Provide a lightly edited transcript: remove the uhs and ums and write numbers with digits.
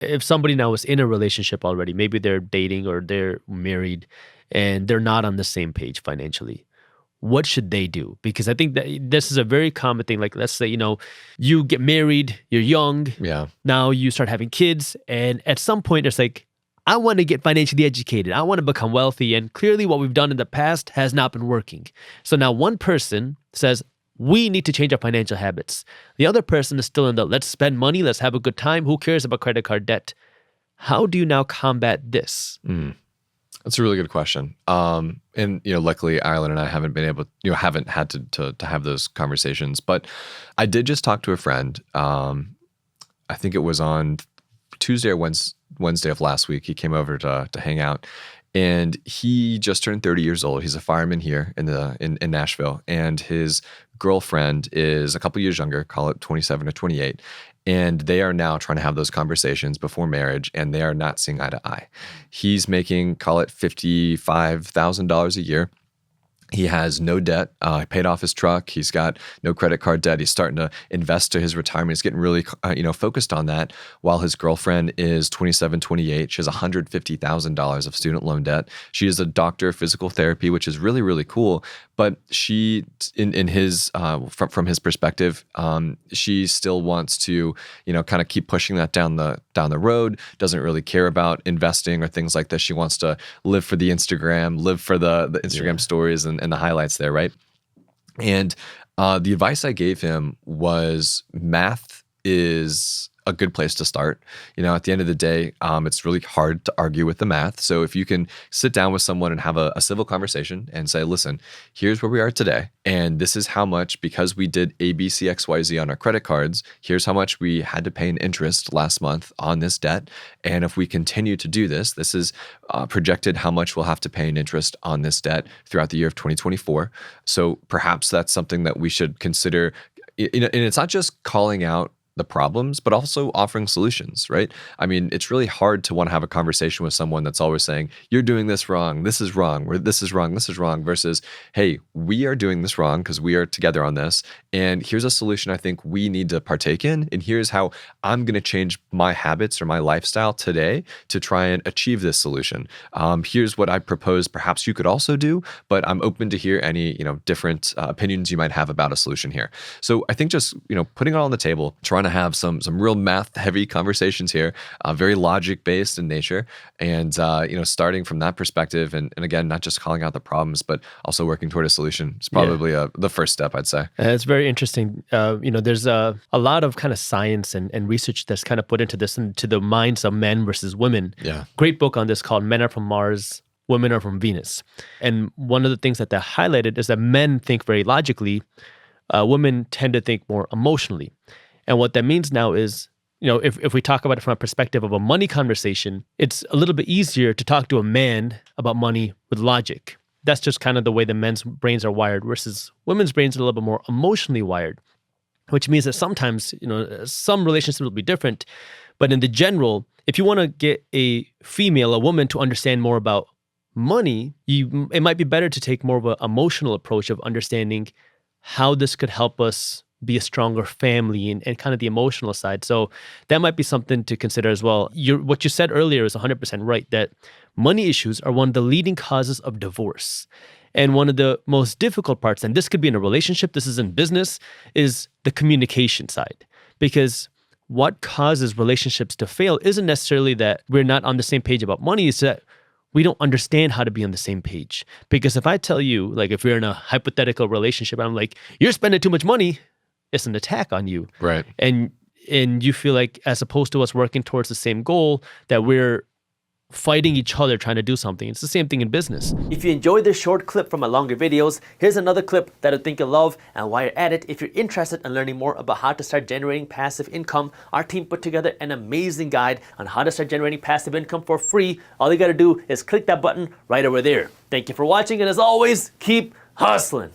if somebody now is in a relationship already, maybe they're dating or they're married and they're not on the same page financially, what should they do? Because I think that this is a very common thing. Like, let's say, you get married, you're young. Yeah. Now you start having kids. And at some point, it's like, I want to get financially educated. I want to become wealthy. And clearly what we've done in the past has not been working. So now one person says, we need to change our financial habits. The other person is still in the, let's spend money, let's have a good time. Who cares about credit card debt? How do you now combat this? That's a really good question. And luckily Ireland and I haven't been able, haven't had to have those conversations. But I did just talk to a friend. I think it was on Tuesday or Wednesday of last week. He came over to hang out, and he just turned 30 years old. He's a fireman here in Nashville, and his girlfriend is a couple years younger, call it 27 or 28. And they are now trying to have those conversations before marriage, and they are not seeing eye to eye. He's making, call it $55,000 a year. He has no debt. He paid off his truck. He's got no credit card debt. He's starting to invest to his retirement. He's getting really, focused on that. While his girlfriend is 27, 28. She has $150,000 of student loan debt. She is a doctor of physical therapy, which is really, really cool. But she, in his, from his perspective, she still wants to, kind of keep pushing that down the road. Doesn't really care about investing or things like this. She wants to live for the Instagram, live for the Instagram stories and the highlights there, right? And the advice I gave him was math is a good place to start. At the end of the day, it's really hard to argue with the math. So if you can sit down with someone and have a civil conversation and say, listen, here's where we are today. And this is how much, because we did A, B, C, X, Y, Z on our credit cards, here's how much we had to pay in interest last month on this debt. And if we continue to do this, this is projected how much we'll have to pay in interest on this debt throughout the year of 2024. So perhaps that's something that we should consider. And it's not just calling out the problems, but also offering solutions, right? I mean, it's really hard to want to have a conversation with someone that's always saying, you're doing this wrong, this is wrong, or this is wrong, this is wrong, versus, hey, we are doing this wrong because we are together on this. And here's a solution I think we need to partake in. And here's how I'm going to change my habits or my lifestyle today to try and achieve this solution. Here's what I propose perhaps you could also do, but I'm open to hear any, different opinions you might have about a solution here. So I think just, putting it all on the table, trying to have some real math heavy conversations here, very logic based in nature, and starting from that perspective, and again, not just calling out the problems, but also working toward a solution is probably the first step, I'd say. It's very interesting. There's a lot of kind of science and research that's kind of put into this, into the minds of men versus women. Yeah. Great book on this called Men Are From Mars, Women Are From Venus. And one of the things that they highlighted is that men think very logically, women tend to think more emotionally. And what that means now is, if we talk about it from a perspective of a money conversation, it's a little bit easier to talk to a man about money with logic. That's just kind of the way the men's brains are wired, versus women's brains are a little bit more emotionally wired, which means that sometimes, some relationships will be different. But in the general, if you want to get a woman to understand more about money, it might be better to take more of an emotional approach of understanding how this could help us be a stronger family and kind of the emotional side. So that might be something to consider as well. What you said earlier is 100% right, that money issues are one of the leading causes of divorce. And one of the most difficult parts, and this could be in a relationship, this is in business, is the communication side. Because what causes relationships to fail isn't necessarily that we're not on the same page about money, it's that we don't understand how to be on the same page. Because if I tell you, like if we're in a hypothetical relationship, and I'm like, you're spending too much money, it's an attack on you. Right. And you feel like, as opposed to us working towards the same goal, that we're fighting each other trying to do something. It's the same thing in business. If you enjoyed this short clip from my longer videos, here's another clip that I think you'll love. And while you're at it, if you're interested in learning more about how to start generating passive income, our team put together an amazing guide on how to start generating passive income for free. All you got to do is click that button right over there. Thank you for watching, and as always, keep hustling.